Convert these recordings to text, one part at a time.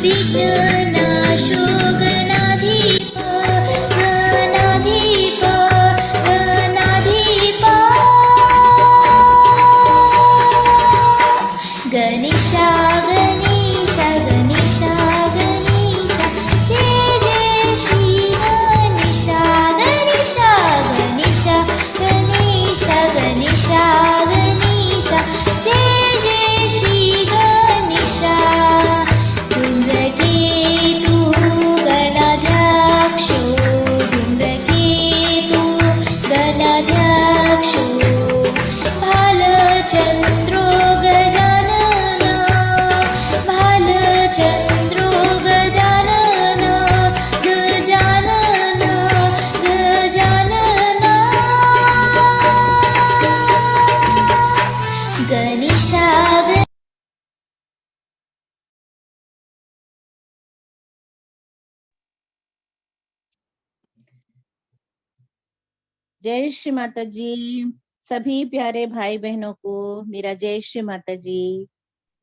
विघ्ननाशो गणाधिप गणाधिप गणाधिप गणेशा गणेशा गणेशा गणेशा जय जय श्री गणेशा गणेशा गणेशा गणेशा गणेशा गणेशा जय जय श्री गणेशा धूम्रकेतु गणाध्यक्षो धूम्रकेतु गणाध्यक्षो भालचन्द्रो गजानन भालचन्द्रो गजानन गजानन गजानन गणेशा जय श्री माता जी। सभी प्यारे भाई बहनों को मेरा जय श्री माता जी।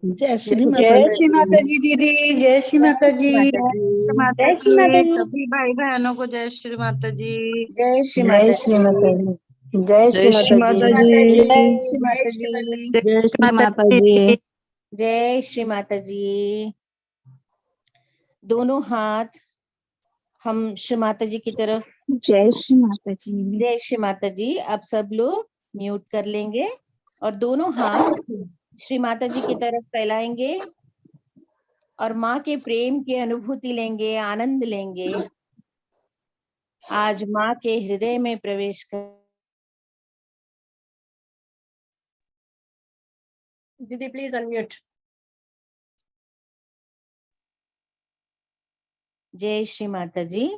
जय श्री जय माता श्री माता जी दीदी, जय श्री माता जी। माता जय श्री माता जी। सभी भाई बहनों को जय श्री माता जी। जय श्री जय माता श्री जी। माता जी। जय श्री माता जी। जय श्री माता जी। जय श्री माता जी। जय श्री माता जी। दोनों हाथ हम श्री माता जी की तरफ। जय श्री माता जी। जय श्री माता जी। आप सब लोग म्यूट कर लेंगे और दोनों हाथ श्री माता जी की तरफ फैलाएंगे और माँ के प्रेम की अनुभूति लेंगे, आनंद लेंगे। आज माँ के हृदय में प्रवेश कर। दीदी प्लीज अनम्यूट। जय श्री माता जी।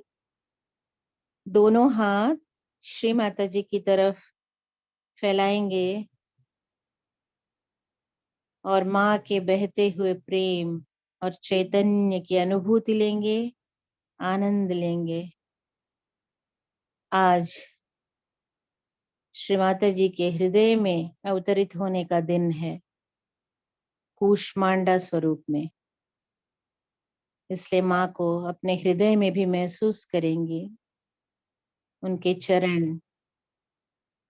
दोनों हाथ श्री माता जी की तरफ फैलाएंगे और माँ के बहते हुए प्रेम और चैतन्य की अनुभूति लेंगे, आनंद लेंगे। आज श्री माता जी के हृदय में अवतरित होने का दिन है, कुष्मांडा स्वरूप में। इसलिए माँ को अपने हृदय में भी महसूस करेंगे, उनके चरण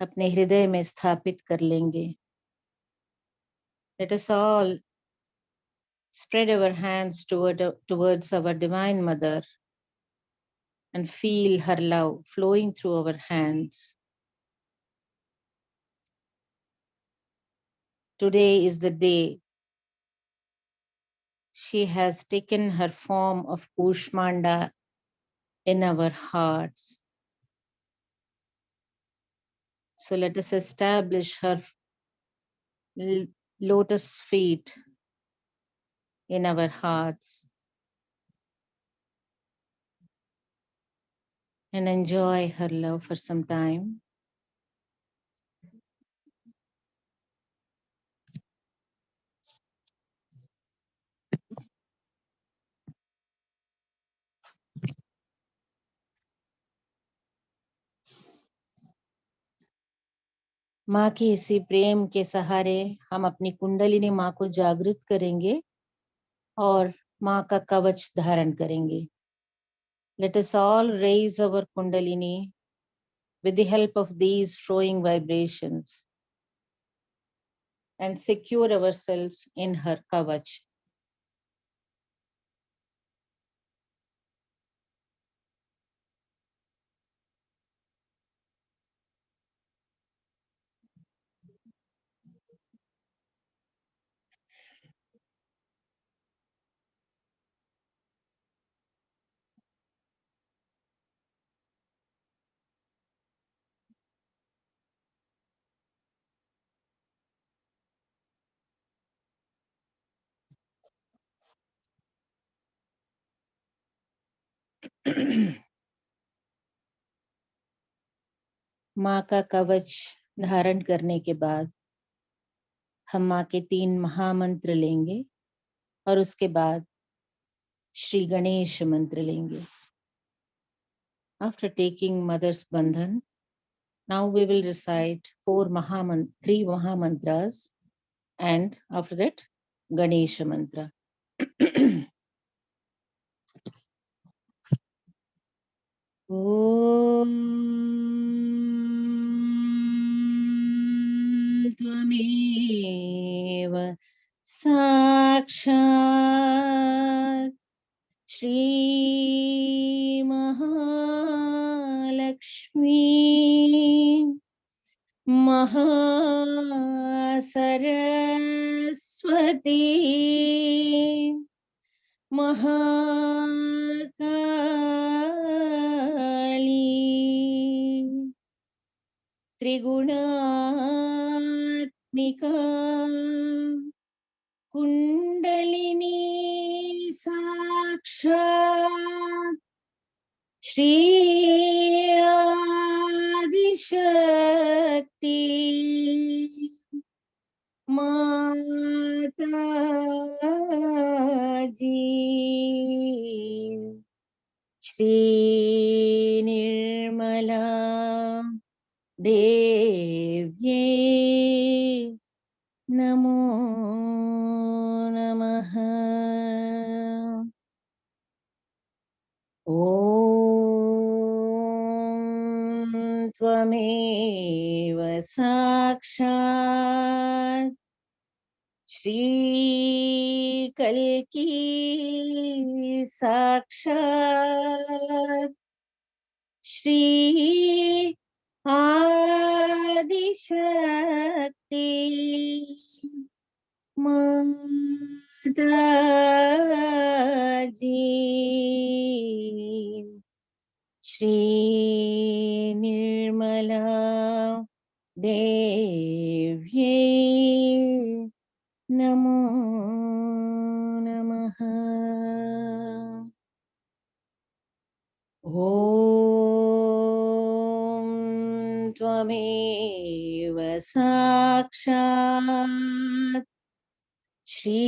अपने हृदय में स्थापित कर लेंगे। Let us all spread our hands towards our Divine Mother and feel her love flowing through our hands. Today is the day she has taken her form of Kushmanda in our hearts. So let us establish her lotus feet in our hearts and enjoy her love for some time. माँ के इसी प्रेम के सहारे हम अपनी कुंडलिनी माँ को जागृत करेंगे और माँ का कवच धारण करेंगे। Let us all raise our kundalini with the help of these flowing vibrations and secure ourselves in her kavach. माँ का कवच धारण करने के बाद हम माँ के 3 महामंत्र लेंगे और उसके बाद श्री गणेश मंत्र लेंगे। After taking mother's bandhan, now we will recite 3 mahamantras and after that Ganesha mantra. ॐ त्वमेव साक्षात् श्रीमहालक्ष्मी महासरस्वती महाकाली त्रिगुणात्मिका कुण्डलिनी साक्षात् श्री आदिशक्ति माताजी श्री निर्मला देव्यै नमो नमः। ॐ त्वमेव साक्षात् श्रीकल्की साक्षात् श्री आदिशक्ति माताजी श्री निर्मला देव्यै नमो नमः। ॐ त्वमेव साक्षात् श्रीकल्की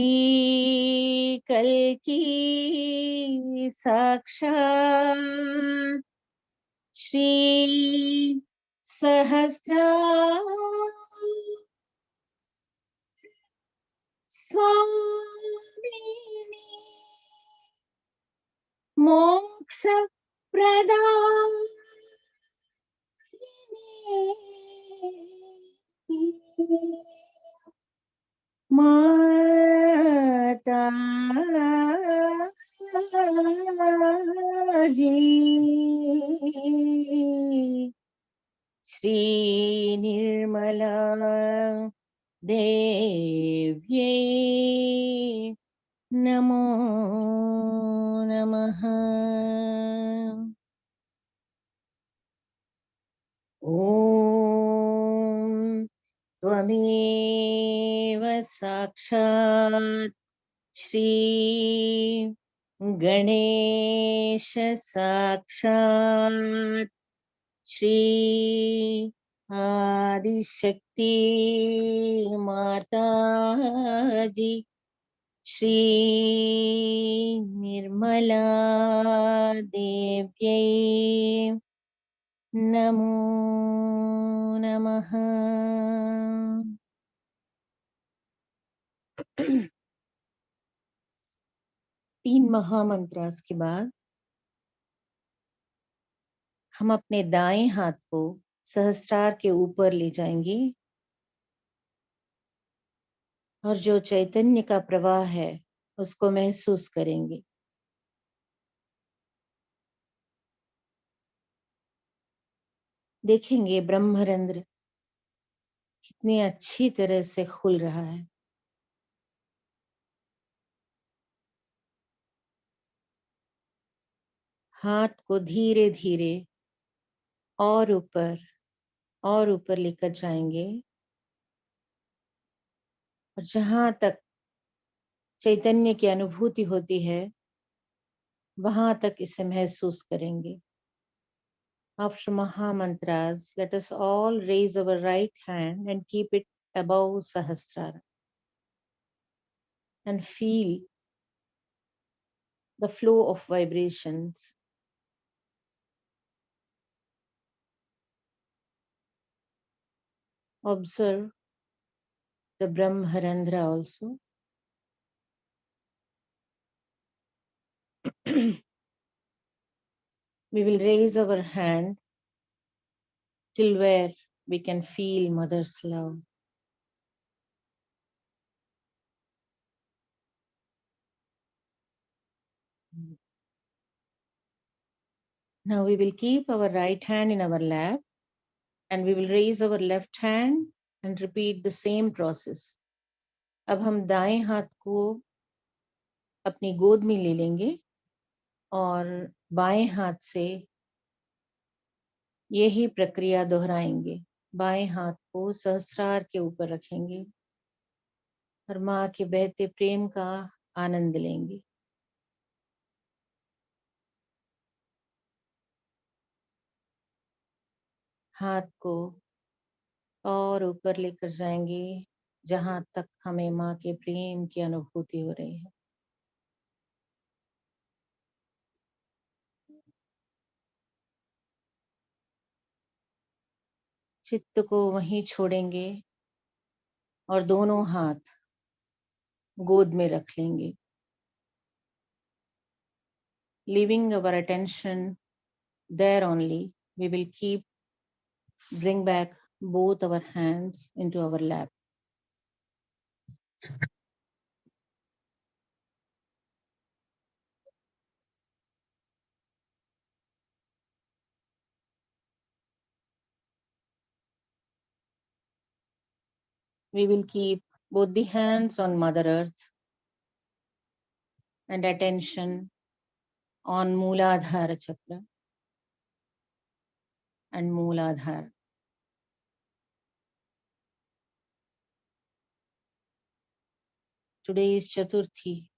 साक्षात् श्री स्वामिनी मोक्ष प्रदायिनी माता जी श्री निर्मला देव्यै नमो नमः। ॐ त्वमेव साक्षात् श्री गणेश साक्षात् श्री आदिशक्ति माताजी श्री निर्मला देव्यै नमो नमः। 3 महामंत्रास के बाद हम अपने दाएं हाथ को सहस्त्रार के ऊपर ले जाएंगे और जो चैतन्य का प्रवाह है उसको महसूस करेंगे। देखेंगे ब्रह्मरंध्र कितनी अच्छी तरह से खुल रहा है। हाथ को धीरे धीरे और ऊपर लेकर जाएंगे और जहां तक चैतन्य की अनुभूति होती है वहां तक इसे महसूस करेंगे। After Maha Mantras, let us all raise our right hand and keep it above Sahasrara and feel the flow of vibrations. Observe the Brahmarandhra also. We will raise our hand till where we can feel Mother's love. Now we will keep our right hand in our lap and we will raise our left hand and repeat the same process. अब हम दाएं हाथ को अपनी गोद में ले लेंगे और बाएं हाथ से यही प्रक्रिया दोहराएंगे। बाएं हाथ को सहस्रार के ऊपर रखेंगे और माँ के बहते प्रेम का आनंद लेंगे। हाथ को और ऊपर लेकर जाएंगे जहां तक हमें माँ के प्रेम की अनुभूति हो रही है। चित्त को वहीं छोड़ेंगे और दोनों हाथ गोद में रख लेंगे। Leaving our attention there only, we will bring back both our hands into our lap. We will keep both the hands on Mother Earth and attention on Mooladhara chakra and Mooladhara. Today is Chaturthi.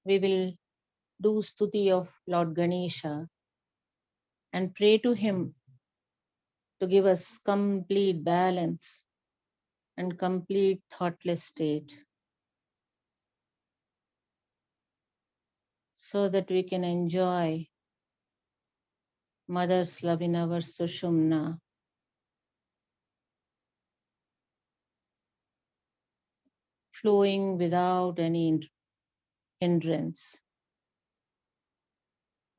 We will do stuti of Lord Ganesha and pray to him to give us complete balance and complete thoughtless state so that we can enjoy Mother's love in our Sushumna. Flowing without any hindrance.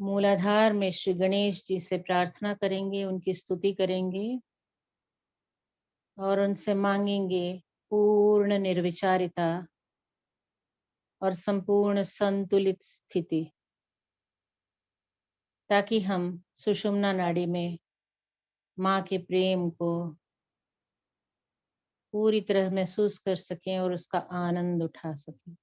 मूलाधार में श्री गणेश जी से प्रार्थना करेंगे, उनकी स्तुति करेंगे और उनसे मांगेंगे पूर्ण निर्विचारिता और संपूर्ण संतुलित स्थिति, ताकि हम सुषुम्ना नाड़ी में माँ के प्रेम को पूरी तरह महसूस कर सकें और उसका आनंद उठा सकें।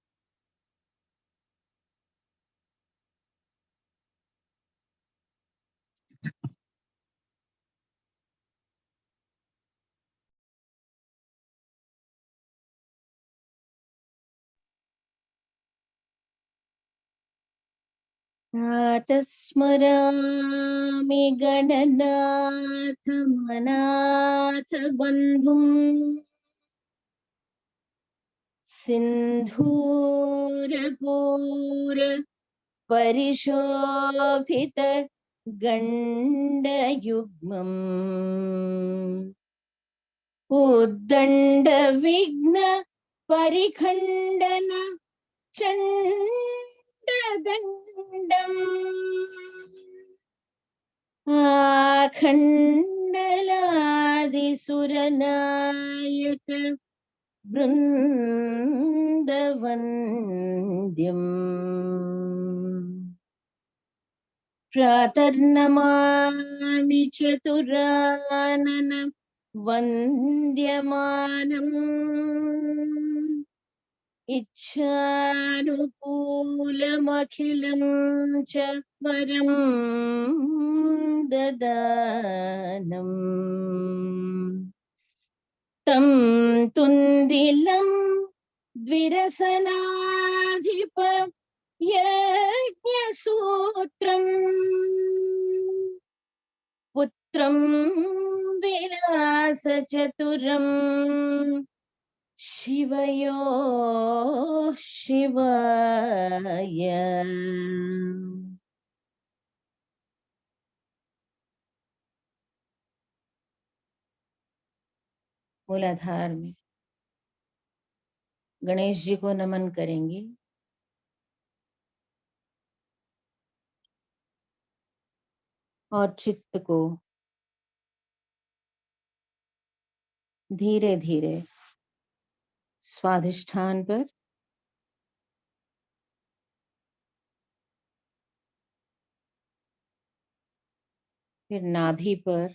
स्मरामि गणनाथ मनाथ बन्धुम् सिन्धूरपूर परिशोभित गण्डयुग्मम् उद्दण्ड विघ्न परिखण्डन चण्डदण्डम् आखण्डलादिसुरनायक वृन्दवन्द्यम् प्रातर्नमामि चतुरानन वन्द्यमानम् इच्छानुकूलमखिलं च वरं ददानम् तं तुन्दिलं द्विरसनाधिप यज्ञसूत्रम् पुत्रं विलासचतुरम् शिवयो शिवाय। मूलाधार में गणेश जी को नमन करेंगे और चित्त को धीरे धीरे स्वाधिष्ठान पर फिर नाभि पर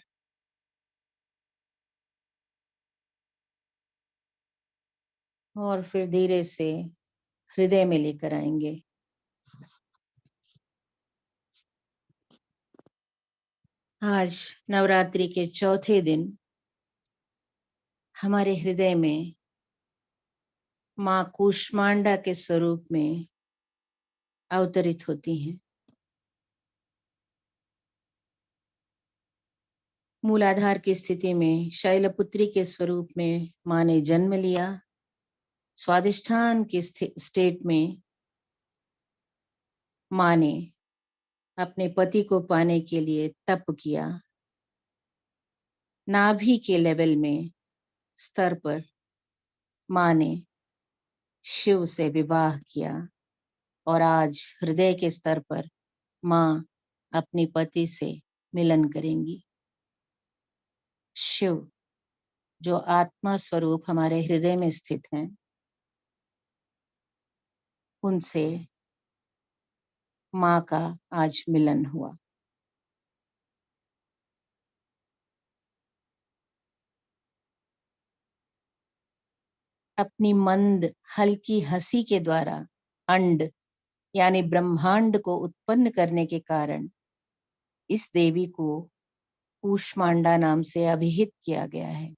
और फिर धीरे से हृदय में लेकर आएंगे। आज नवरात्रि के चौथे दिन हमारे हृदय में माँ कुष्मांडा के स्वरूप में अवतरित होती हैं। मूलाधार की स्थिति में शैलपुत्री के स्वरूप में माँ ने जन्म लिया। स्वादिष्ठान की स्टेट में माँ ने अपने पति को पाने के लिए तप किया। नाभि के लेवल में स्तर पर माँ ने शिव से विवाह किया और आज हृदय के स्तर पर माँ अपने पति से मिलन करेंगी। शिव जो आत्मा स्वरूप हमारे हृदय में स्थित हैं, उनसे माँ का आज मिलन हुआ। अपनी मंद हल्की हंसी के द्वारा अंड यानी ब्रह्मांड को उत्पन्न करने के कारण इस देवी को कूष्मांडा नाम से अभिहित किया गया है।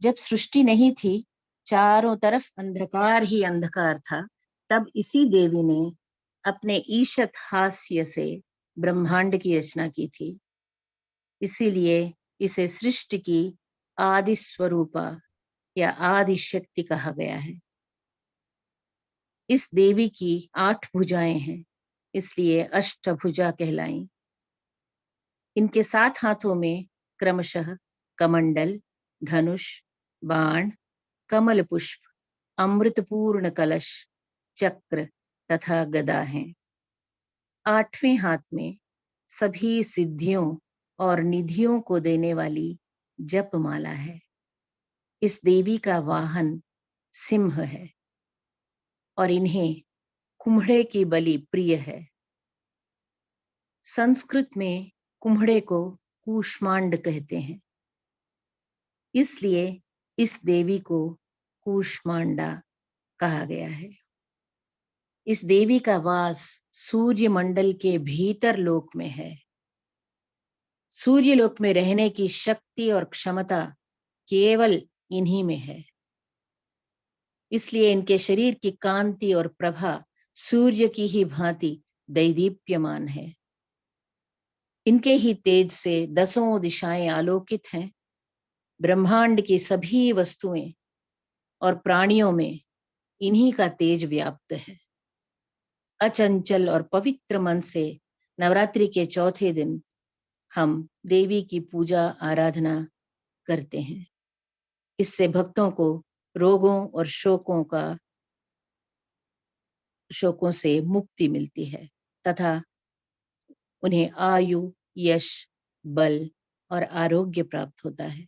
जब सृष्टि नहीं थी, चारों तरफ अंधकार ही अंधकार था, तब इसी देवी ने अपने ईशत हास्य से ब्रह्मांड की रचना की थी। इसीलिए इसे सृष्टि की आदि स्वरूपा या आदि शक्ति कहा गया है। इस देवी की 8 भुजाएं हैं, इसलिए अष्टभुजा कहलाई। इनके 7 हाथों में क्रमशः कमंडल, धनुष, बाण, कमल पुष्प, अमृतपूर्ण कलश, चक्र तथा गदा हैं। 8वें हाथ में सभी सिद्धियों और निधियों को देने वाली जपमाला है। इस देवी का वाहन सिंह है और इन्हें कुम्हड़े की बलि प्रिय है। संस्कृत में कुम्हड़े को कूष्मांड कहते हैं, इसलिए इस देवी को कूष्मांडा कहा गया है। इस देवी का वास सूर्य मंडल के भीतर लोक में है। सूर्य लोक में रहने की शक्ति और क्षमता केवल इन्हीं में है। इसलिए इनके शरीर की कांति और प्रभा सूर्य की ही भांति दैदीप्यमान है। इनके ही तेज से 10 दिशाएं आलोकित हैं। ब्रह्मांड की सभी वस्तुएं और प्राणियों में इन्हीं का तेज व्याप्त है। अचंचल और पवित्र मन से नवरात्रि के चौथे दिन हम देवी की पूजा आराधना करते हैं। इससे भक्तों को रोगों और शोकों से मुक्ति मिलती है तथा उन्हें आयु, यश, बल और आरोग्य प्राप्त होता है।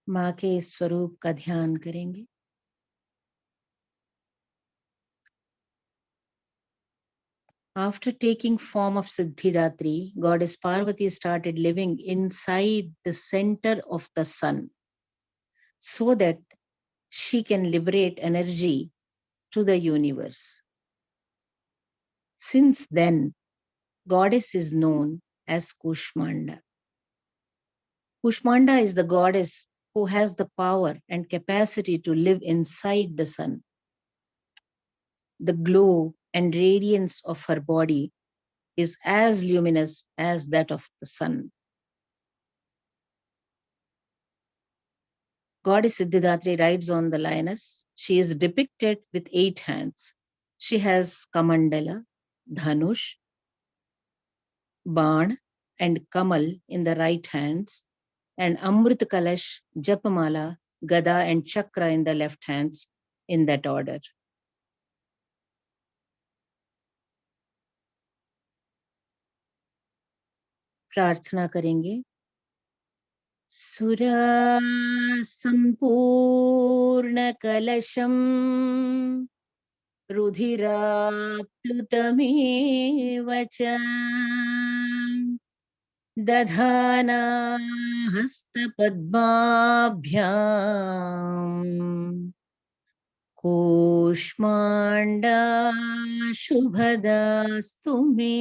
माँ के इस स्वरूप का ध्यान करेंगे। After taking form of Siddhidatri, goddess Parvati started living inside the center of the sun so that she can liberate energy to the universe. Since then, goddess is known as Kushmanda. Kushmanda is the goddess who has the power and capacity to live inside the sun. The glow and radiance of her body is as luminous as that of the sun. Goddess Siddhidatri rides on the lioness. She is depicted with 8 hands. She has Kamandala, Dhanush, Ban and Kamal in the right hands and Amrit Kalash, Japamala gada and chakra in the left hands in that order. प्रार्थना करेंगे। सुरा संपूर्ण कलशम रुधिराप्लुतमेव च दधाना हस्तपद्माभ्याम् कूष्माण्डा शुभदास्तु मे।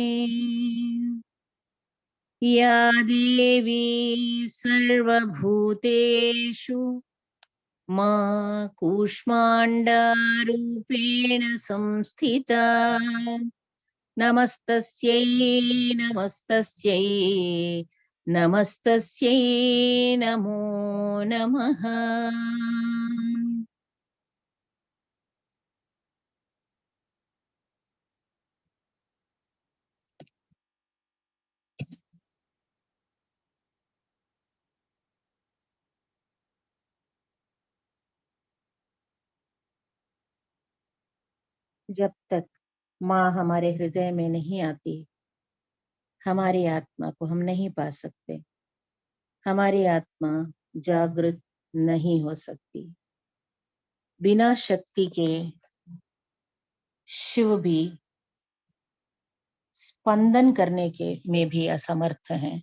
या देवी सर्वभूतेषु मां कूष्माण्डरूपेण संस्थिता। नमस्तस्यै नमस्तस्यै नमस्तस्यै नमो नमः। जब तक माँ हमारे हृदय में नहीं आती, हमारी आत्मा को हम नहीं पा सकते। हमारी आत्मा जागृत नहीं हो सकती। बिना शक्ति के शिव भी स्पंदन करने के में भी असमर्थ हैं।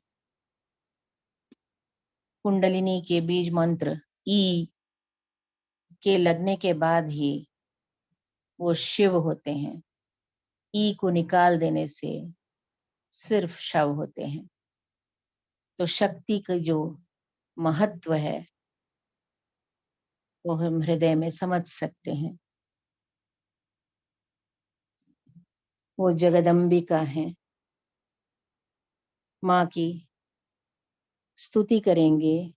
कुंडलिनी के बीज मंत्र ई के लगने के बाद ही वो शिव होते हैं। ई को निकाल देने से सिर्फ शव होते हैं। तो शक्ति का जो महत्व है वो हम हृदय में समझ सकते हैं। वो जगदम्बिका है। माँ की स्तुति करेंगे,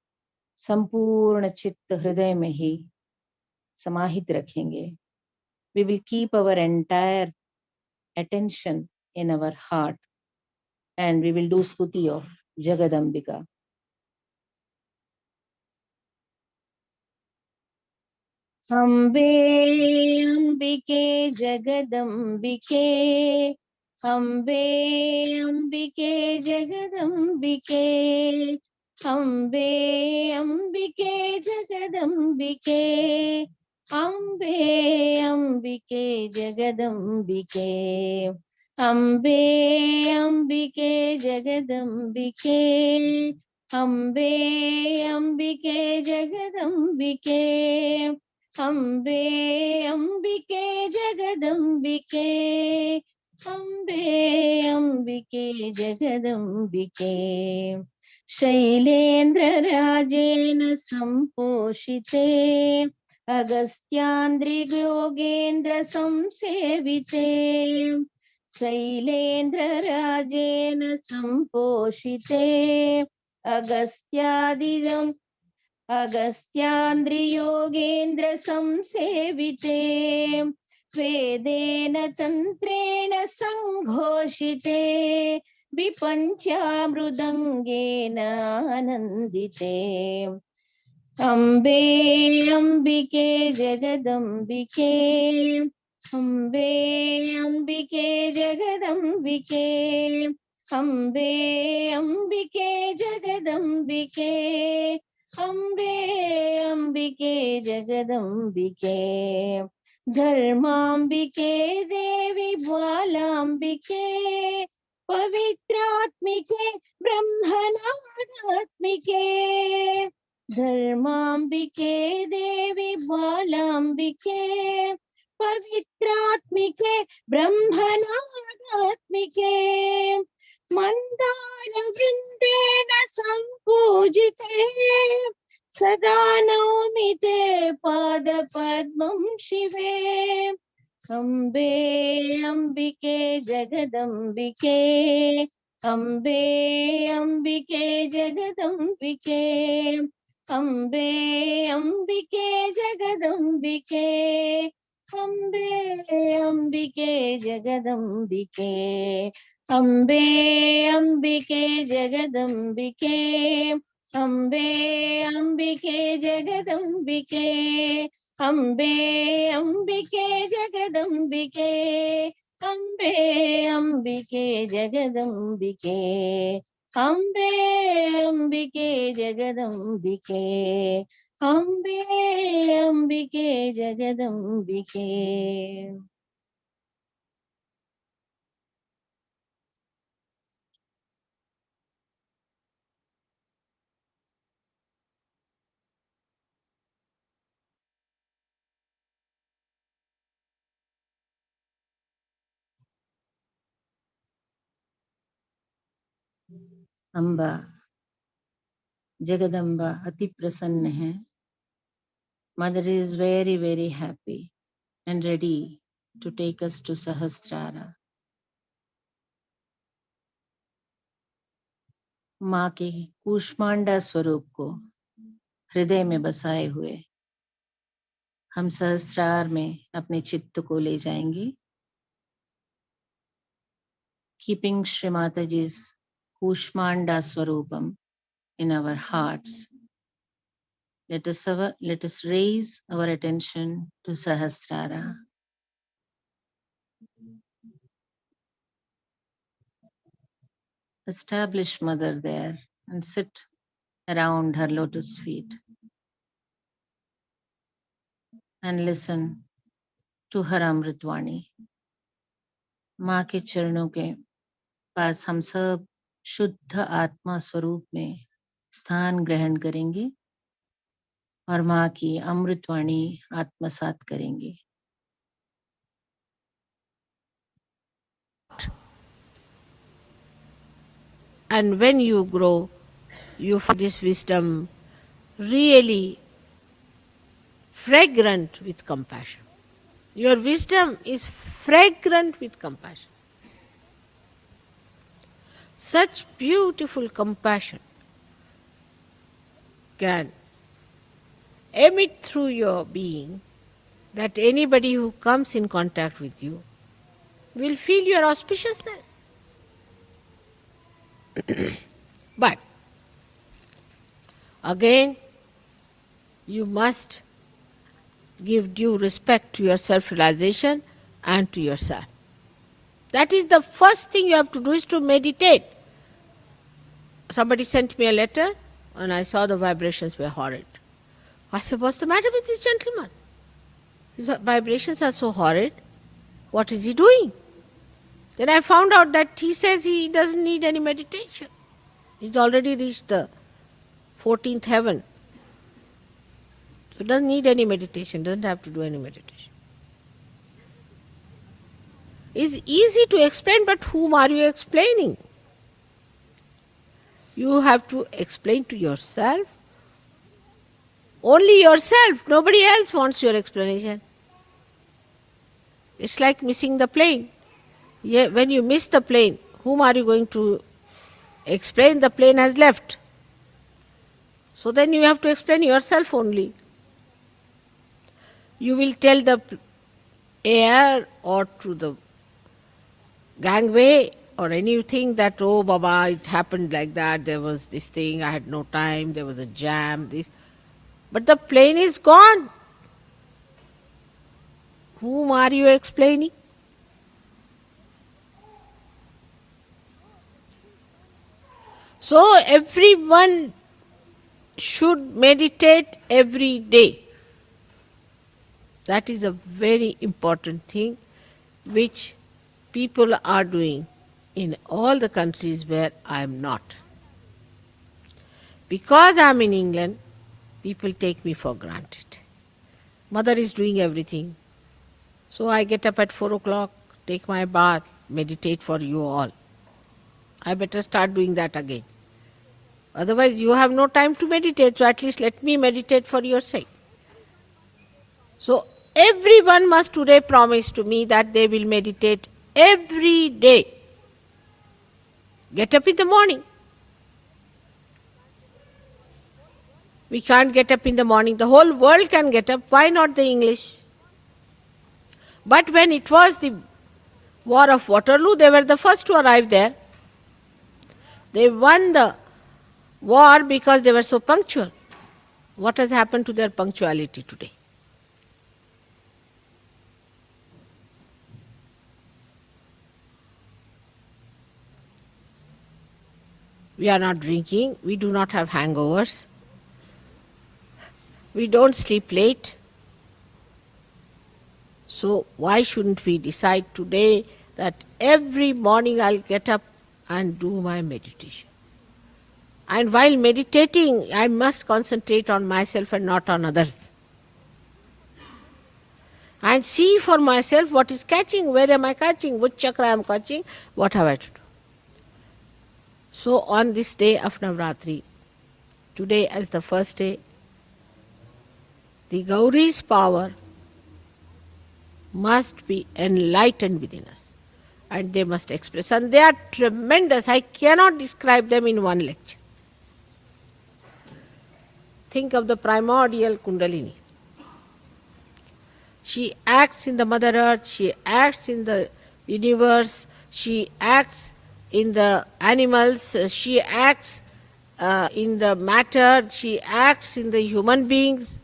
संपूर्ण चित्त हृदय में ही समाहित रखेंगे। We will keep our entire attention in our heart and we will do स्तुति of Jagadambika. अम्बे अम्बिके जगदम्बिके, अम्बे अम्बिके जगदम्बिके, अम्बे अम्बिके जगदम्बिके, अम्बे अम्बिके जगदम्बिके, अम्बे अम्बिके जगदम्बिके, अम्बे अम्बिके जगदम्बिके, अम्बे अम्बिके जगदम्बिके, अम्बे अम्बिके जगदम्बिके। शैलेन्द्रराजेन सम्पोषिते, अगस्त्यान्द्रियोगेन्द्र संसेविते, शैलेन्द्रराजेन सम्पोषिते, अगस्त्यान्द्रियोगेन्द्र संसेविते, वेदेन तन्त्रेण संघोषिते, विपञ्चामृदङ्गेन आनन्दिते। अम्बे अम्बिके जगदम्बिके, अम्बे अम्बिके जगदम्बिके, अम्बे अम्बिके जगदम्बिके, अम्बे अम्बिके जगदम्बिके। धर्माम्बिके देवी बालाम्बिके, पवित्रात्मिके ब्रह्मनादात्मिके, धर्माम्बिके देवी बालाम्बिके, पवित्रात्मिके ब्रह्मनादात्मिके, मन्दारवृन्देन सम्पूजिते, सदा नौमि ते पादपद्मं शिवे। अम्बे अम्बिके जगदम्बिके, अम्बे अम्बिके जगदम्बिके, अम्बे अम्बिके जगदम्बिके, अम्बे अम्बिके जगदम्बिके, अम्बे अम्बिके जगदम्बिके, अम्बे अंबिके जगदंबिके, अम्बे अंबिके जगदंबिके, अम्बे अंबिके जगदंबिके, अम्बे अंबिके जगदंबिके, अम्बे अंबिके जगदंबिके। अम्बा, जगदम्बा अति प्रसन्न है। Mother is very, very happy and ready to take us to Sahasrara. माँ के कूष्मांडा स्वरूप को हृदय में बसाए हुए हम सहस्रार में अपने चित्त को ले जाएंगे। Keeping Shri Mataji's Kushmanda Swarupam in our hearts, let us raise our attention to Sahasrara. Establish Mother there and sit around her lotus feet and listen to her Amritvani. माँ के चरणों के पास हम सब शुद्ध आत्मा स्वरूप में स्थान ग्रहण करेंगे और माँ की अमृतवाणी आत्मसात करेंगे। And when you grow, you find this wisdom really fragrant with compassion. Your wisdom is fragrant with compassion. Such beautiful compassion can emit through your being that anybody who comes in contact with you will feel your auspiciousness. But again, you must give due respect to your self-realization and to yourself. That is the first thing you have to do, is to meditate. Somebody sent me a letter and I saw the vibrations were horrid. I said, what's the matter with this gentleman? His vibrations are so horrid. What is he doing? Then I found out that he says he doesn't need any meditation. He's already reached the 14th heaven. So doesn't need any meditation, doesn't have to do any meditation. It's easy to explain, but whom are you explaining? You have to explain to yourself. Only yourself. Nobody else wants your explanation. It's like missing the plane. When you miss the plane, whom are you going to explain? The plane has left. So then you have to explain yourself only. You will tell the air or to the gangway or anything that, oh Baba, it happened like that, there was this thing, I had no time, there was a jam, this. But the plane is gone. Whom are you explaining? So everyone should meditate every day. That is a very important thing which people are doing in all the countries where I am not. Because I am in England, people take me for granted. Mother is doing everything. So I get up at 4 o'clock, take my bath, meditate for you all. I better start doing that again. Otherwise you have no time to meditate, so at least let me meditate for your sake. So everyone must today promise to me that they will meditate every day. Get up in the morning. We can't get up in the morning. The whole world can get up. Why not the English? But when it was the War of Waterloo, they were the first to arrive there. They won the war because they were so punctual. What has happened to their punctuality today? We are not drinking, we do not have hangovers, we don't sleep late. So why shouldn't we decide today that every morning I'll get up and do my meditation? And while meditating, I must concentrate on myself and not on others. And see for myself what is catching, where am I catching, which chakra I am catching, what have I to do. So on this day of Navaratri, today as the first day, the Gauri's power must be enlightened within us. And they must express. And they are tremendous. I cannot describe them in one lecture. Think of the primordial Kundalini. She acts in the Mother Earth, she acts in the universe, she acts in the animals, she acts in the matter, she acts in the human beings,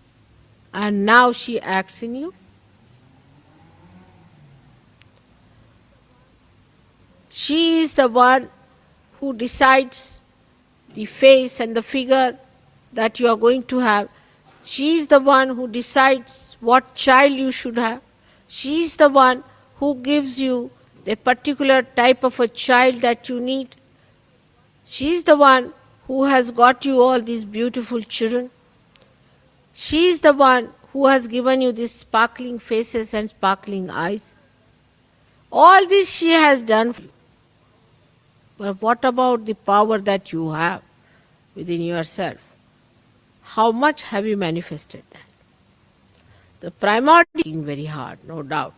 and now she acts in you. She is the one who decides the face and the figure that you are going to have. She is the one who decides what child you should have. She is the one who gives you the particular type of a child that you need. She is the one who has got you all these beautiful children. She is the one who has given you these sparkling faces and sparkling eyes. All this she has done for you. But what about the power that you have within yourself? How much have you manifested that? The primordial is working very hard, no doubt.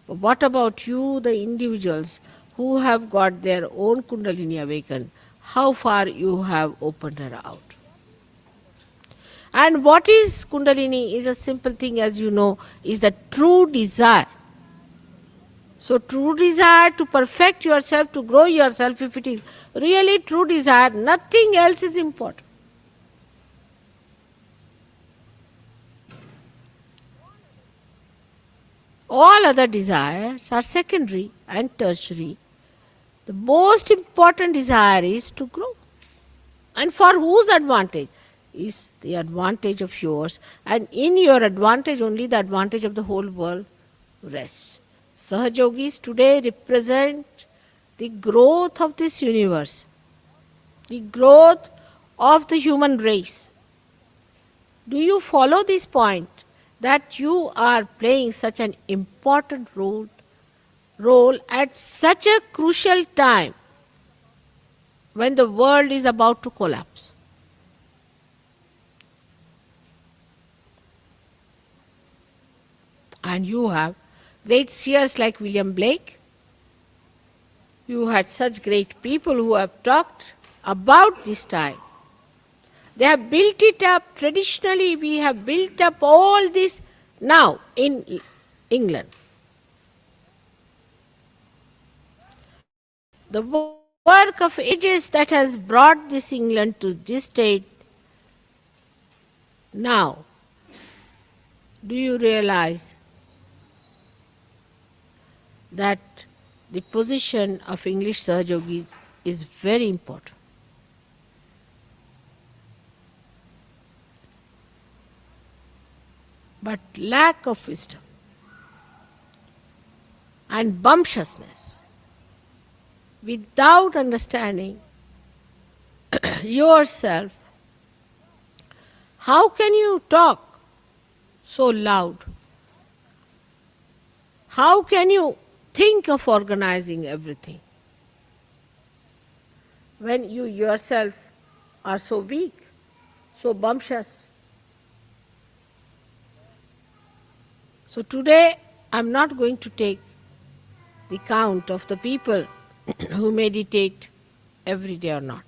But what about you, the individuals who have got their own Kundalini awakened? How far you have opened her out? And what is Kundalini is a simple thing, as you know, is the true desire. So true desire to perfect yourself, to grow yourself, if it is really true desire, nothing else is important. All other desires are secondary and tertiary. The most important desire is to grow. And for whose advantage? Is the advantage of yours, and in your advantage only the advantage of the whole world rests. Sahajogis today represent the growth of this universe, the growth of the human race. Do you follow this point? That you are playing such an important role at such a crucial time when the world is about to collapse. And you have great seers like William Blake. You had such great people who have talked about this time. They have built it up. Traditionally, we have built up all this now in England. The work of ages that has brought this England to this state now. Do you realize that the position of English Sahajogis is very important? But lack of wisdom and bumptiousness, without understanding yourself, how can you talk so loud? How can you think of organizing everything when you yourself are so weak, so bumptious? So today I am not going to take the count of the people who meditate every day or not.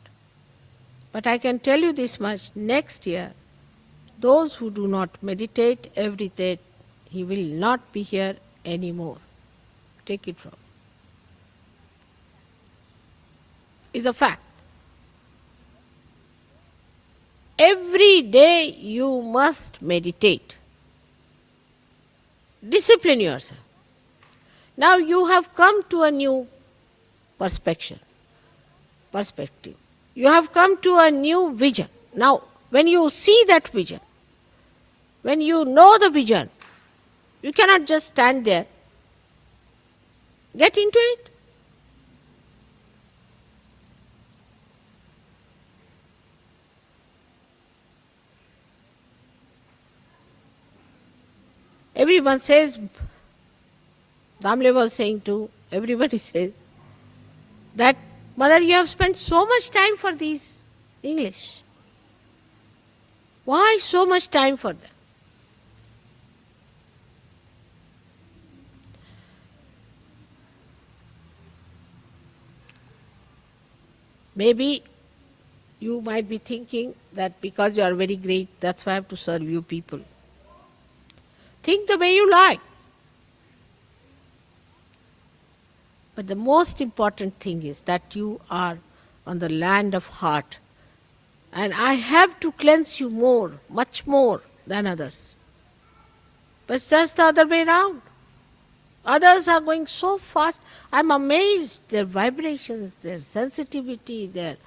But I can tell you this much, next year, those who do not meditate every day, he will not be here anymore. Take it from me. It's a fact. every day you must meditate. Discipline yourself. Now you have come to a new perspective. You have come to a new vision. Now, when you see that vision, when you know the vision, you cannot just stand there. Get into it. Everyone says, Damle was saying too, everybody says that, Mother, you have spent so much time for these English. Why so much time for them? Maybe you might be thinking that because you are very great, that's why I have to serve you people. Think the way you like. But the most important thing is that you are on the land of heart. And I have to cleanse you more, much more than others. But it's just the other way around. Others are going so fast. I'm amazed. Their vibrations, their sensitivity, their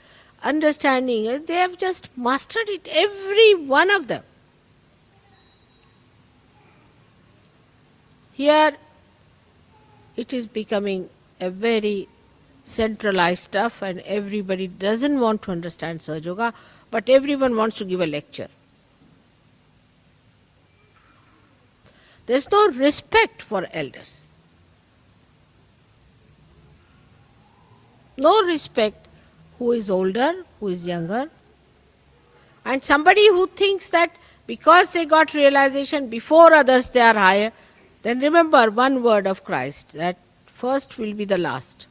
understanding, they have just mastered it, every one of them. Here it is becoming a very centralized stuff, and everybody doesn't want to understand Sahaja Yoga, but everyone wants to give a lecture. There's no respect for elders. No respect who is older, who is younger. And somebody who thinks that because they got realization before others they are higher, then remember one word of Christ, that first will be the last.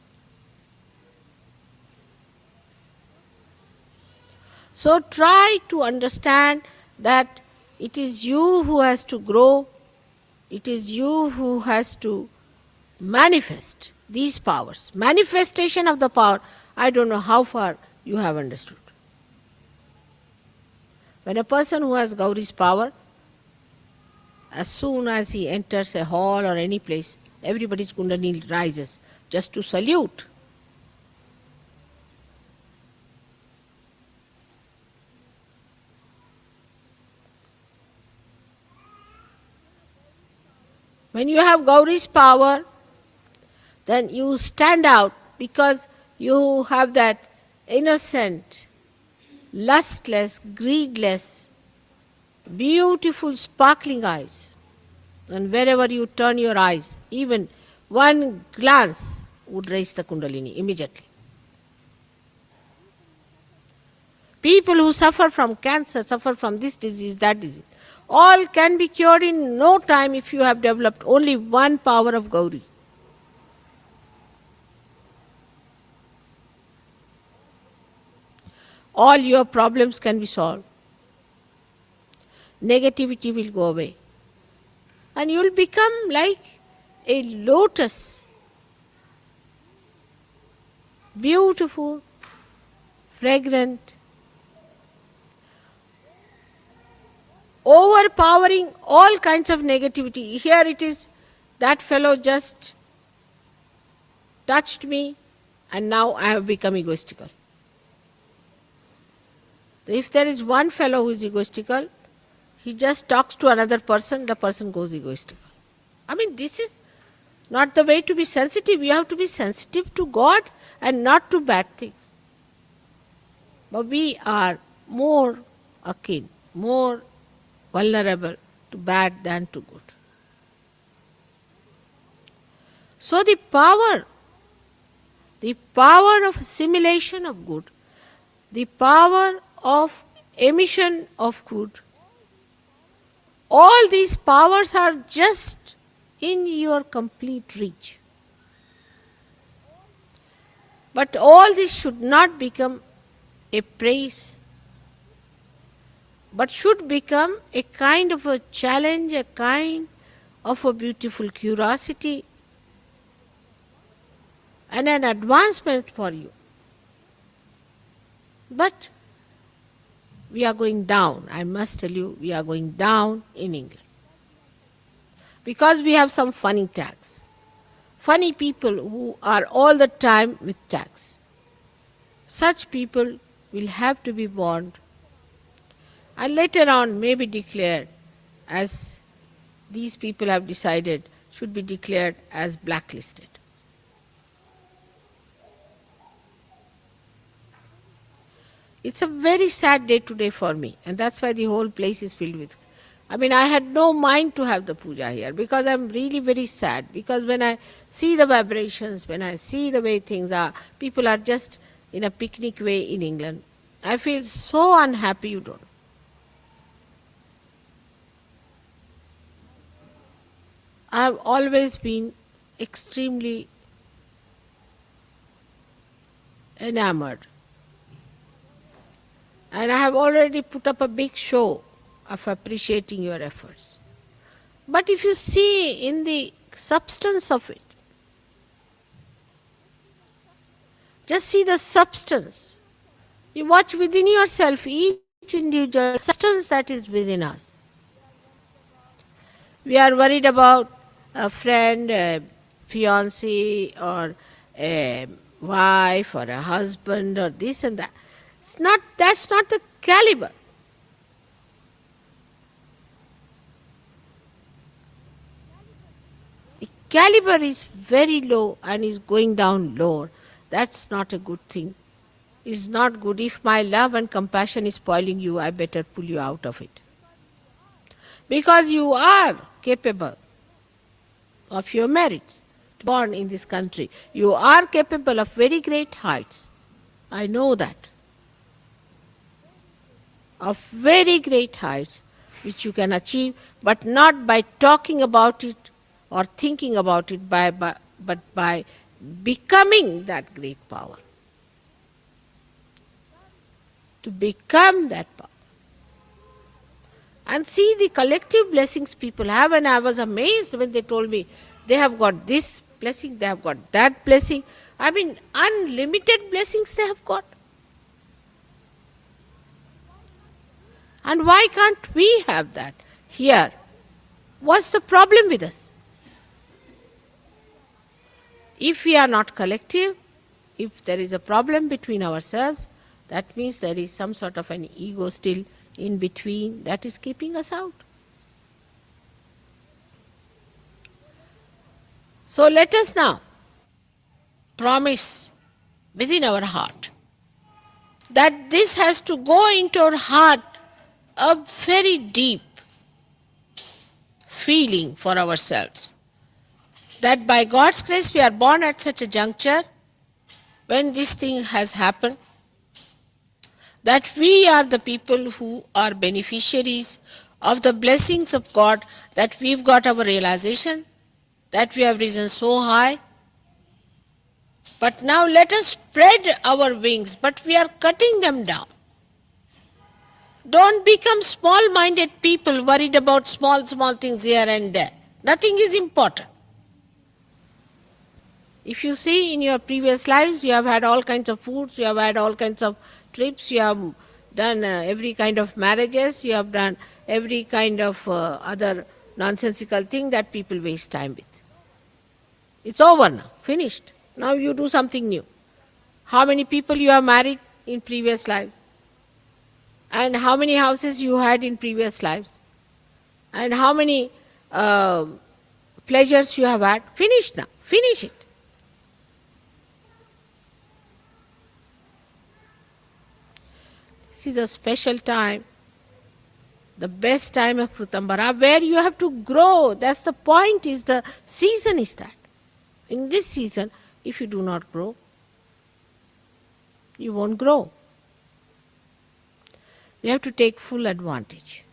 So try to understand that it is you who has to grow, it is you who has to manifest these powers. Manifestation of the power, I don't know how far you have understood. When a person who has Gauri's power, as soon as he enters a hall or any place, everybody's Kundalini rises just to salute. When you have Gauri's power, then you stand out because you have that innocent, lustless, greedless, beautiful, sparkling eyes. And wherever you turn your eyes, even one glance would raise the Kundalini immediately. People who suffer from cancer, suffer from this disease, that disease, all can be cured in no time if you have developed only one power of Gauri. All your problems can be solved. Negativity will go away. And you will become like a lotus. Beautiful, fragrant, overpowering all kinds of negativity. Here it is, that fellow just touched me and now I have become egoistical. If there is one fellow who is egoistical, he just talks to another person, the person goes egoistical. I mean, this is not the way to be sensitive. You have to be sensitive to God and not to bad things. But we are more akin, more vulnerable to bad than to good. So the power of assimilation of good, the power of emission of good, all these powers are just in your complete reach. But all this should not become a praise, but should become a kind of a challenge, a kind of a beautiful curiosity and an advancement for you. But we are going down. I must tell you, we are going down in England. Because we have some funny tags. Funny people who are all the time with tags. Such people will have to be warned and later on may be declared, as these people have decided, should be declared as blacklisted. It's a very sad day today for me, and that's why the whole place is filled with. I had no mind to have the puja here because I'm really very sad. Because when I see the vibrations, when I see the way things are, people are just in a picnic way in England, I feel so unhappy, you don't know. I have always been extremely enamored. And I have already put up a big show of appreciating your efforts. But if you see in the substance of it, just see the substance. You watch within yourself each individual substance that is within us. We are worried about a friend, a fiancé, or a wife, or a husband, or this and that. That's not the caliber. The caliber is very low and is going down lower. That's not a good thing. It's not good. If my love and compassion is spoiling you, I better pull you out of it. Because you are capable of your merits. Born in this country, you are capable of very great heights. I know that. Of very great heights which you can achieve, but not by talking about it or thinking about it, but by becoming that great power. To become that power. And see the collective blessings people have, and I was amazed when they told me they have got this blessing, they have got that blessing. Unlimited blessings they have got. And why can't we have that here? What's the problem with us? If we are not collective, if there is a problem between ourselves, that means there is some sort of an ego still in between that is keeping us out. So let us now promise within our heart that this has to go into our heart, a very deep feeling for ourselves, that by God's grace we are born at such a juncture when this thing has happened, that we are the people who are beneficiaries of the blessings of God, that we've got our realization, that we have risen so high. But now let us spread our wings, but we are cutting them down. Don't become small-minded people worried about small things here and there. Nothing is important. If you see in your previous lives, you have had all kinds of foods, you have had all kinds of trips, you have done every kind of marriages, you have done every kind of other nonsensical thing that people waste time with. It's over now, finished. Now you do something new. How many people you have married in previous lives? And how many houses you had in previous lives? And how many pleasures you have had? Finished now, finish it. This is a special time, the best time of Rutambara, where you have to grow. That's the point, is the season is that. In this season, if you do not grow, you won't grow. You have to take full advantage.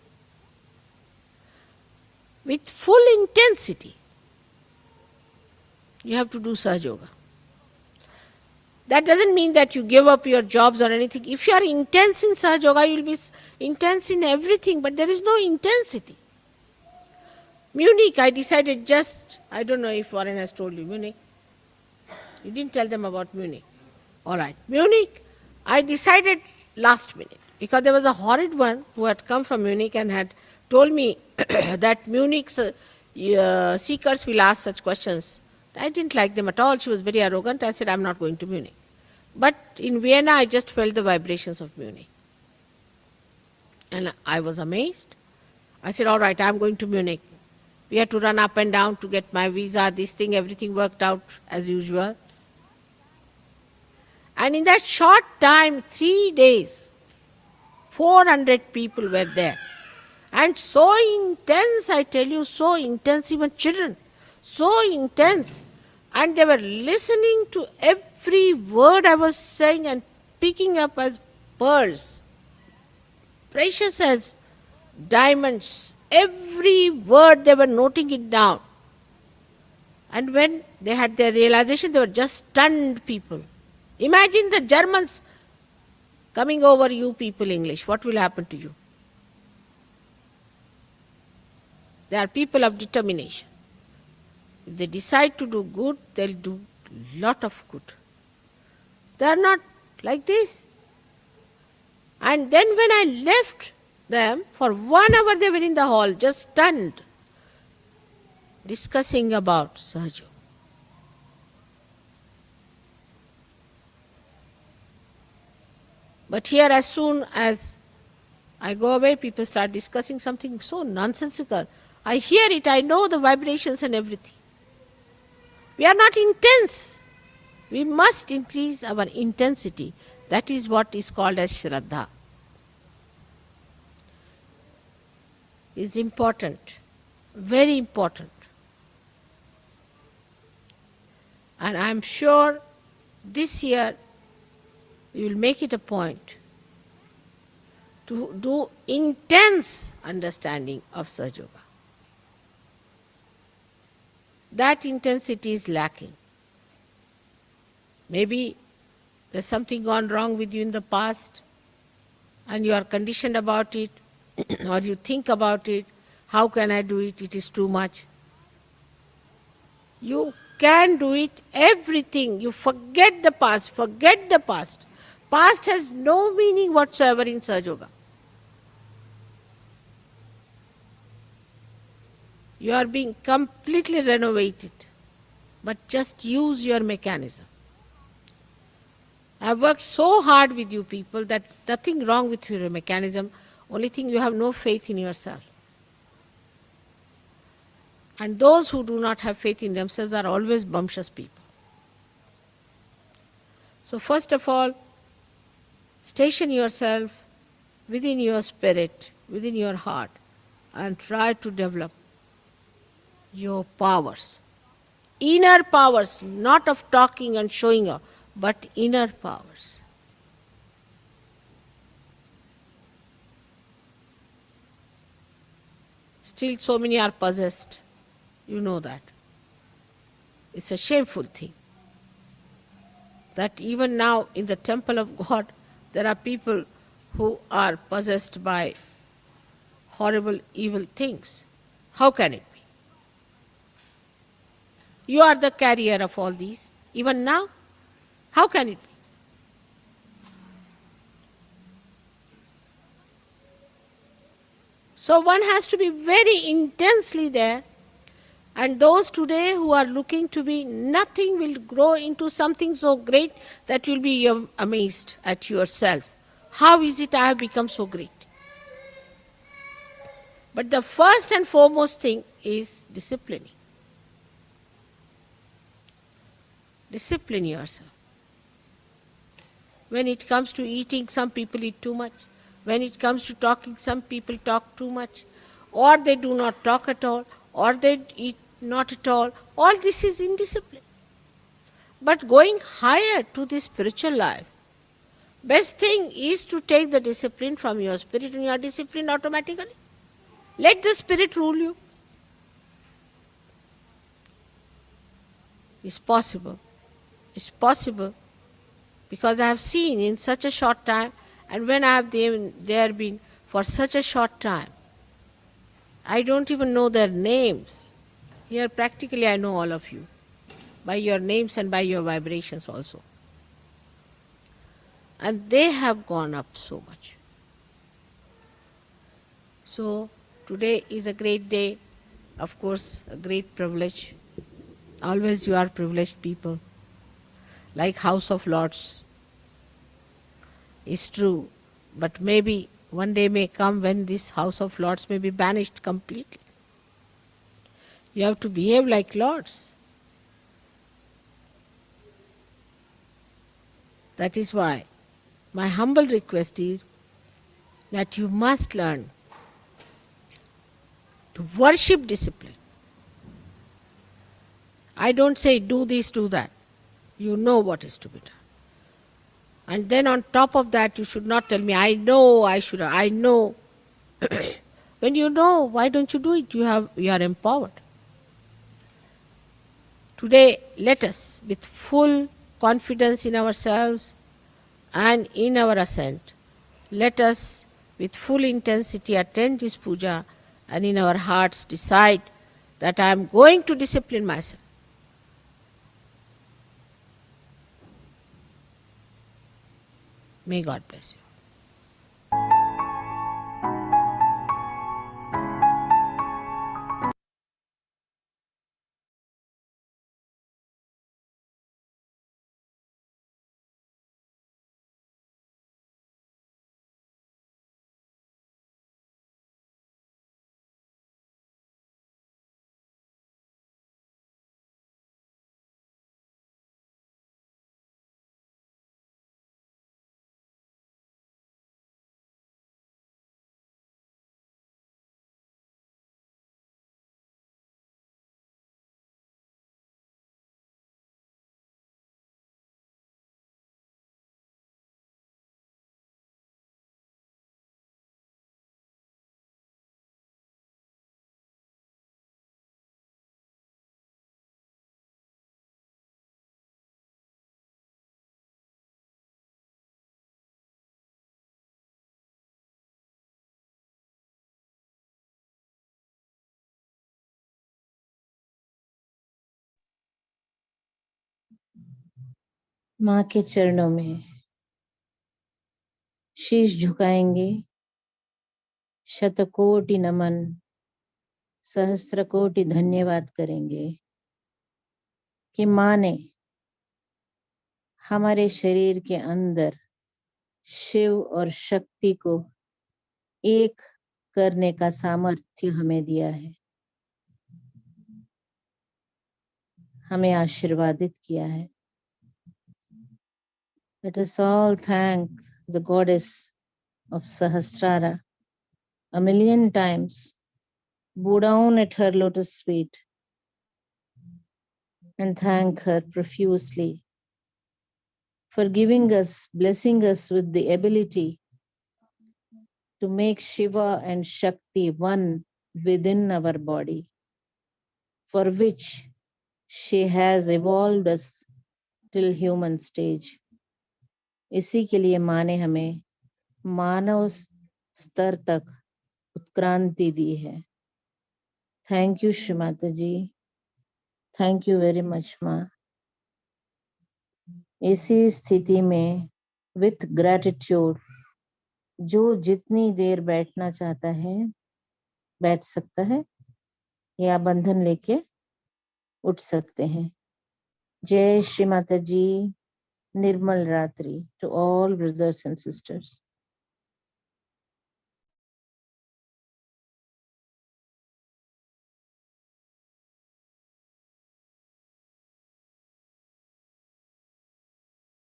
With full intensity, you have to do Sahaja Yoga. That doesn't mean that you give up your jobs or anything. If you are intense in Sahaja Yoga, you will be intense in everything, but there is no intensity. Munich, I decided just, I don't know if Warren has told you, Munich. You didn't tell them about Munich. All right. Munich, I decided last minute. Because there was a horrid one who had come from Munich and had told me that Munich's seekers will ask such questions. I didn't like them at all. She was very arrogant. I said, I'm not going to Munich. But in Vienna, I just felt the vibrations of Munich. And I was amazed. I said, all right, I'm going to Munich. We had to run up and down to get my visa, this thing, everything worked out as usual. And in that short time, 3 days, 400 people were there. And so intense, I tell you, so intense, even children, so intense. And they were listening to every word I was saying and picking up as pearls, precious as diamonds. Every word they were noting it down. And when they had their realization, they were just stunned people. Imagine the Germans coming over you people English. What will happen to you? They are people of determination. If they decide to do good, they'll do a lot of good. They are not like this. And then when I left them, for 1 hour they were in the hall, just stunned, discussing about Sahaja. But here, as soon as I go away, people start discussing something so nonsensical. I hear it, I know the vibrations and everything. We are not intense. We must increase our intensity. That is what is called as Shraddha. Is important, very important. And I am sure this year we will make it a point to do intense understanding of Sahaja Yoga. That intensity is lacking. Maybe there's something gone wrong with you in the past and you are conditioned about it, or you think about it, how can I do it, it is too much. You can do it, everything. You forget the past, forget the past. Past has no meaning whatsoever in Sahaja Yoga. You are being completely renovated, but just use your mechanism. I have worked so hard with you people that nothing wrong with your mechanism, only thing you have no faith in yourself. And those who do not have faith in themselves are always bumptious people. So first of all, station yourself within your spirit, within your heart, and try to develop your powers. Inner powers, not of talking and showing off, but inner powers. Still so many are possessed. You know that. It's a shameful thing. That even now in the temple of God, there are people who are possessed by horrible, evil things. How can it be? You are the carrier of all these, even now. How can it be? So one has to be very intensely there, and those today who are looking to be nothing will grow into something so great that you'll be amazed at yourself. How is it I have become so great? But the first and foremost thing is disciplining. Discipline yourself. When it comes to eating, some people eat too much. When it comes to talking, some people talk too much. Or they do not talk at all, or they eat not at all. All this is indiscipline. But going higher to the spiritual life, best thing is to take the discipline from your spirit, and you are disciplined automatically. Let the spirit rule you. It's possible. It's possible. Because I have seen in such a short time, and when I have there been for such a short time, I don't even know their names. Here practically I know all of you, by your names and by your vibrations also. And they have gone up so much. So today is a great day, of course, a great privilege. Always you are privileged people, like House of Lords. It's true, but maybe one day may come when this House of Lords may be banished completely. You have to behave like lords. That is why my humble request is that you must learn to worship discipline. I don't say do this, do that. You know what is to be done. And then on top of that, you should not tell me, I know, I know. When you know, why don't you do it? You are empowered. Today, let us, with full confidence in ourselves and in our ascent, let us, with full intensity, attend this puja and in our hearts decide that I am going to discipline myself. May God bless you. माँ के चरणों में शीश झुकाएंगे, शतकोटि नमन, सहस्त्र कोटि धन्यवाद करेंगे कि माँ ने हमारे शरीर के अंदर शिव और शक्ति को एक करने का सामर्थ्य हमें दिया है, हमें आशीर्वादित किया है. Let us all thank the goddess of Sahasrara a million times, bow down at her lotus feet and thank her profusely for giving us, blessing us with the ability to make Shiva and Shakti one within our body, for which she has evolved us till human stage. इसी के लिए माँ ने हमें मानव स्तर तक उत्क्रांति दी है. Thank you Shrimata ji, thank you very much माँ. इसी स्थिति में विथ ग्रैटिट्यूड जो जितनी देर बैठना चाहता है बैठ सकता है या बंधन लेके उठ सकते हैं. जय श्री माता जी. निर्मल रात्रि to all brothers and sisters.